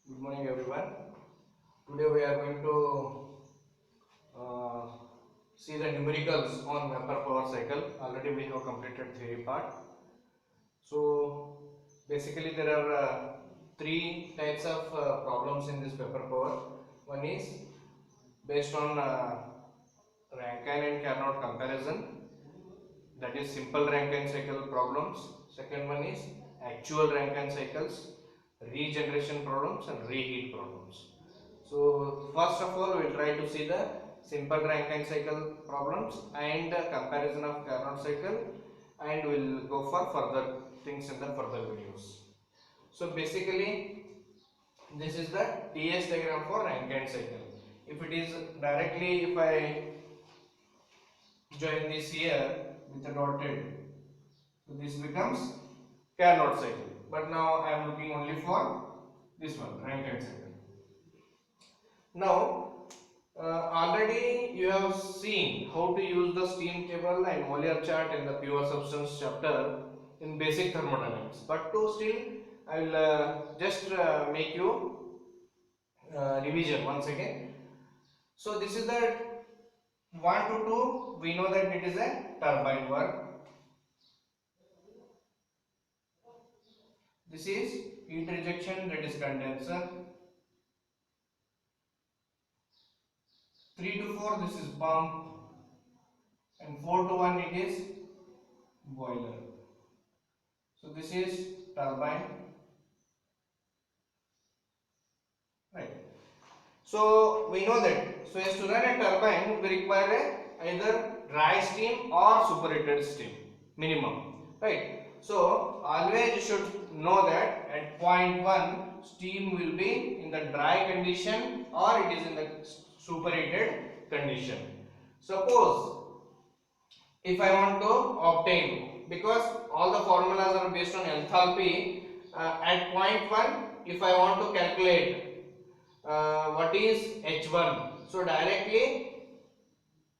Good morning, everyone. Today we are going to uh, see the numericals on vapor power cycle. Already we have completed theory part. So basically there are three types of problems in this vapor power. One is based on Rankine and Carnot comparison, that is simple Rankine cycle problems. Second one is actual Rankine cycles, regeneration problems and reheat problems. So first of all, we will try to see the simple Rankine cycle problems and comparison of Carnot cycle, and we will go for further things in the further videos. So basically this is the TS diagram for Rankine cycle. If it is directly, if I join this here with the dotted, so this becomes Carnot cycle. But now I am looking only for this one, Rankine cycle. Now already you have seen how to use the steam table and molar chart in the pure substance chapter in basic thermodynamics. But to still, I will just make you revision once again. So this is the 1 to 2. We know that it is a turbine work. This is heat rejection, that is condenser. 3 to 4, this is pump, and 4 to 1 it is boiler. So this is turbine, right? So we know that so as to run a turbine we require either dry steam or superheated steam minimum, right? So always you should know that at point 1 steam will be in the dry condition or it is in the superheated condition. Suppose if I want to obtain, because all the formulas are based on enthalpy, at point 1 if I want to calculate what is H1, so directly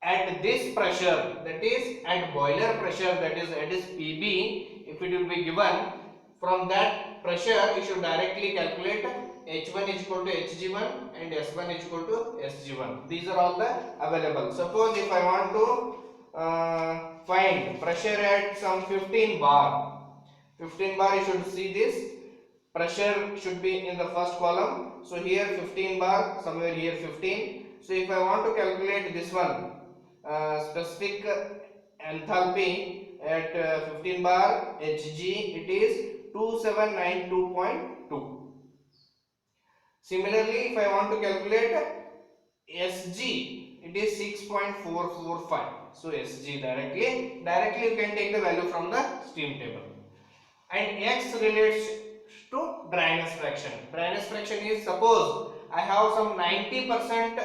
at this pressure, that is at boiler pressure, that is PB, if it will be given, from that pressure you should directly calculate H1 is equal to Hg1 and S1 is equal to Sg1. These are all the available. Suppose if I want to find pressure at some 15 bar, you should see this pressure should be in the first column. So here 15 bar, somewhere here 15. So if I want to calculate this one, specific enthalpy at 15 bar Hg, it is 2792.2. Similarly, if I want to calculate Sg, it is 6.445. So Sg directly you can take the value from the steam table. And X relates to dryness fraction. Dryness fraction is, suppose I have some 90%,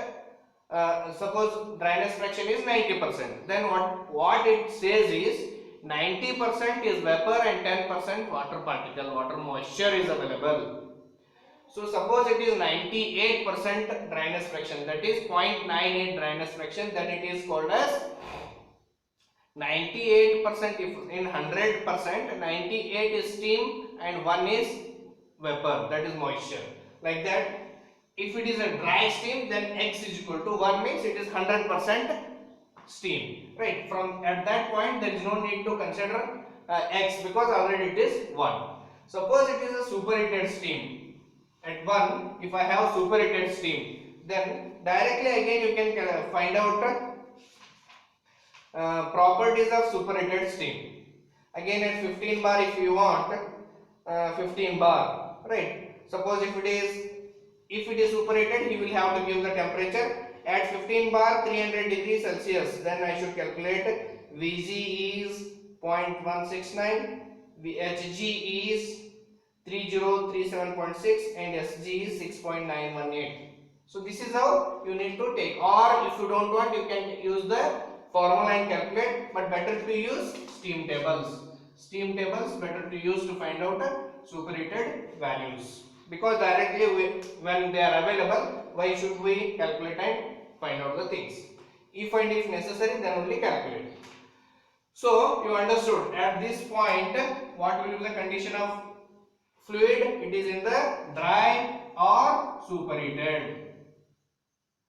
suppose dryness fraction is 90%, then what it says is 90% is vapor and 10% water particle, water moisture is available. So suppose it is 98% dryness fraction, that is 0.98 dryness fraction, then it is called as 98%. If in 100%, 98 is steam and 1 is vapor, that is moisture. Like that, if it is a dry steam, then X is equal to 1, means it is 100% steam, right? From at that point there is no need to consider X, because already it is 1. Suppose it is a superheated steam. At 1, if I have superheated steam, then directly again you can find out properties of superheated steam. Again at 15 bar, if you want 15 bar, right? Suppose if it is superheated, you will have to give the temperature at 15 bar 300 degrees Celsius. Then I should calculate Vg is 0.169, Hg is 3037.6 and Sg is 6.918. So this is how you need to take, or if you don't want, you can use the formula and calculate, but better to use steam tables. Steam tables better to use to find out superheated values, because directly when they are available, why should we calculate and find out the things? If and if necessary, then only calculate. So you understood at this point what will be the condition of fluid? It is in the dry or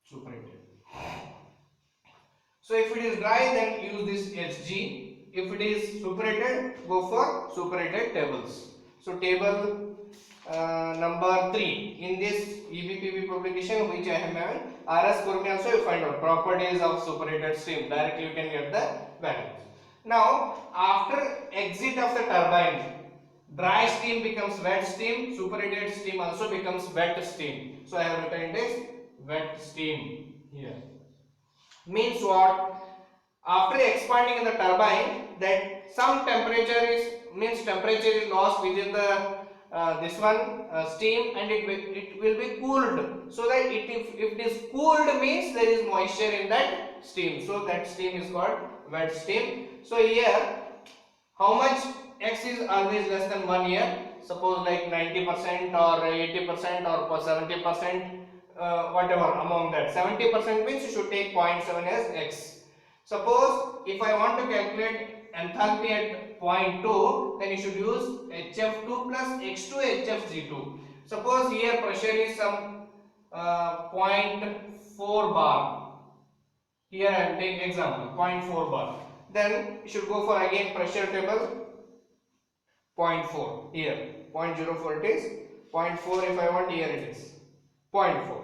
superheated. So if it is dry, then use this Hg. If it is superheated, go for superheated tables. So table number 3 in this EBPB publication which I have made, RS Kurmi also you find out properties of superheated steam. Directly you can get the values. Now after exit of the turbine, dry steam becomes wet steam, superheated steam also becomes wet steam. So I have written this wet steam here. Means what? After expanding in the turbine, that some temperature is lost within the this one steam, and it will be cooled, so that if it is cooled means there is moisture in that steam, so that steam is called wet steam. So here how much x is always less than 1 year, suppose like 90% or 80% or 70%, whatever among that. 70% means you should take 0.7 as x. Suppose if I want to calculate enthalpy at 0.2, then you should use HF2 plus X2 HFG2. Suppose here pressure is some 0.4 bar. Here I am taking example 0.4 bar. Then you should go for again pressure table 0.4 here. 0.04 it is. 0.4 if I want, here it is 0.4.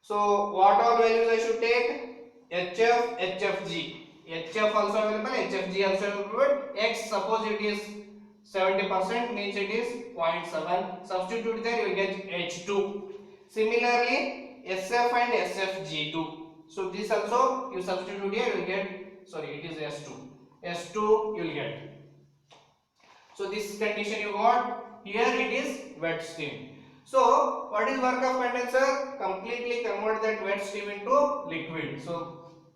So what all values I should take? HF, HFG. HF also available, HFG also available. X suppose it is 70% means it is 0.7. Substitute there, you will get H2. Similarly, SF and SFG2. So this also you substitute here, you will get, sorry, it is S2. S2 you will get. So this condition you got. Here it is wet steam. So what is work of condenser? Completely convert that wet steam into liquid. So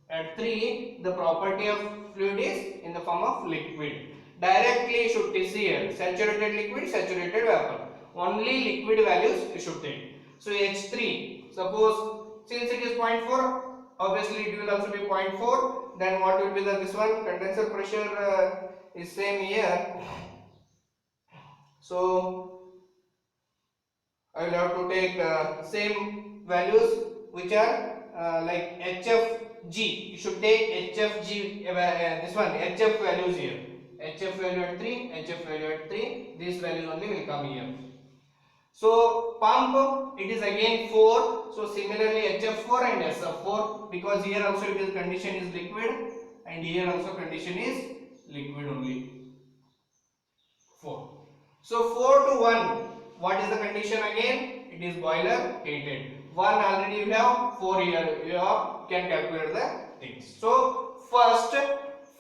at 3, the property of fluid is in the form of liquid. Directly you should see here saturated liquid, saturated vapor. Only liquid values you should take. So H3, suppose since it is 0.4, obviously it will also be 0.4. Then what will be the this one? Condenser pressure is same here. So I will have to take same values which are like HFG. You should take HFG, this one HF values here. HF value at 3, HF value at 3. These values only will come here. So pump, it is again 4. So similarly HF4 and SF4, because here also it is condition is liquid and here also condition is liquid only. 4. So 4 to 1. What is the condition again? It is boiler heated. 1 already you have, 4 here you have, can calculate the things. So first,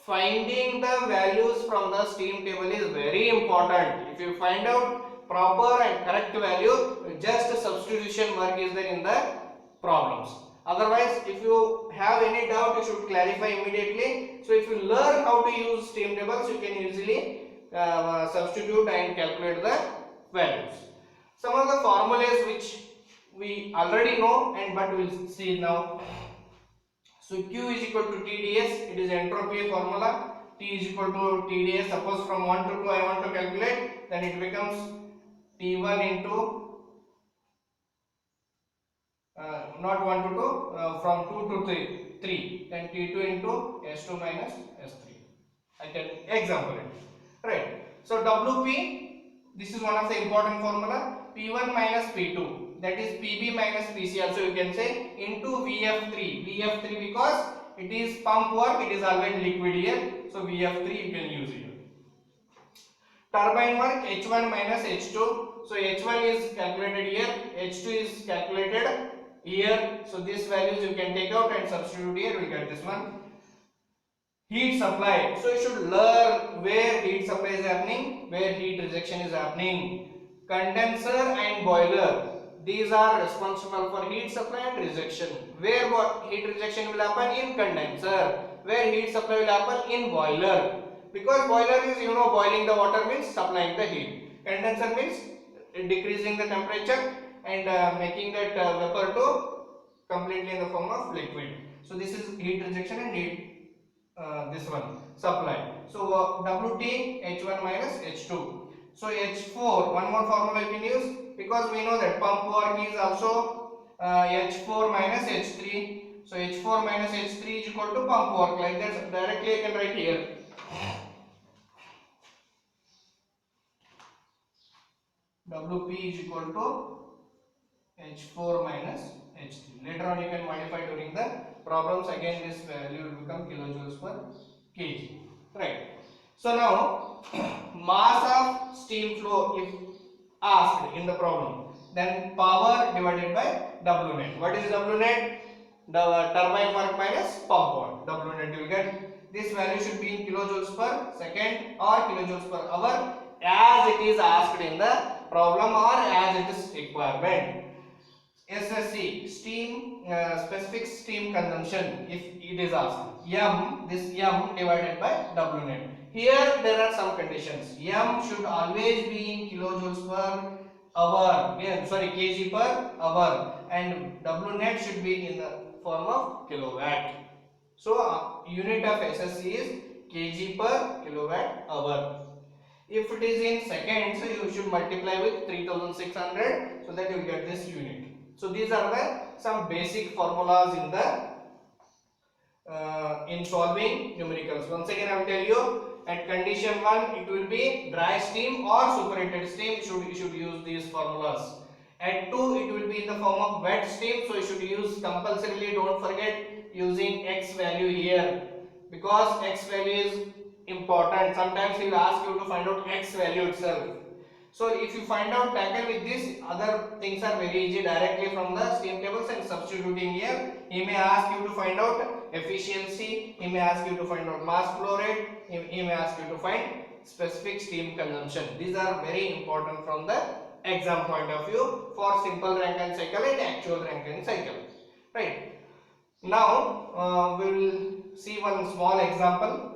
finding the values from the steam table is very important. If you find out proper and correct value, just substitution work is there in the problems. Otherwise, if you have any doubt, you should clarify immediately. So if you learn how to use steam tables, you can easily substitute and calculate the values. Some of the formulas which we already know and but we will see now. So Q is equal to TdS, it is entropy formula. T is equal to TdS. Suppose from 1 to 2 I want to calculate, then it becomes T1 into not 1 to 2, from 2 to 3, then T2 into S2 minus S3. I can example it. Right. So WP, this is one of the important formula. P1 minus P2, that is PB minus PC also you can say, into VF3. VF3 because it is pump work, it is always liquid here. So VF3 you can use here. Turbine work H1 minus H2. So H1 is calculated here, H2 is calculated here. So these values you can take out and substitute here, you will get this one. Heat supply. So you should learn where heat supply is happening, where heat rejection is happening. Condenser and boiler, these are responsible for heat supply and rejection. Where heat rejection will happen? In condenser. Where heat supply will happen? In boiler. Because boiler is, boiling the water means supplying the heat. Condenser means decreasing the temperature and making that vapor to completely in the form of liquid. So this is heat rejection and heat this one supply. So WT H1 minus H2. So H4, one more formula you can use, because we know that pump work is also H4 minus H3. So H4 minus H3 is equal to pump work. Like that, directly I can write here. WP is equal to H4 minus H3. Later on you can modify during the problems. Again this value will become kilojoules per kg. Right. So now mass of steam flow if asked in the problem, then power divided by W net. What is W net? The turbine work minus pump work. W net you will get. This value should be in kilojoules per second or kilojoules per hour as it is asked in the problem or as it is requirement. SSC steam specific steam consumption if it is asked, this M divided by W net. Here there are some conditions. M should always be in kilojoules per hour, kg per hour, and W net should be in the form of kilowatt. So unit of SSC is kg per kilowatt hour. If it is in seconds, so you should multiply with 3600 so that you will get this unit. So these are the some basic formulas in the in solving numericals. Once again I will tell you, at condition 1 it will be dry steam or superheated steam. You should use these formulas. At 2 it will be in the form of wet steam, so you should use compulsorily, don't forget using X value here, because X value is important. Sometimes he will ask you to find out X value itself. So if you find out, tackle with this, other things are very easy directly from the steam tables and substituting here. He may ask you to find out efficiency, he may ask you to find out mass flow rate, he may ask you to find specific steam consumption. These are very important from the exam point of view for simple Rankine cycle and actual Rankine cycle. Right. Now we will see one small example.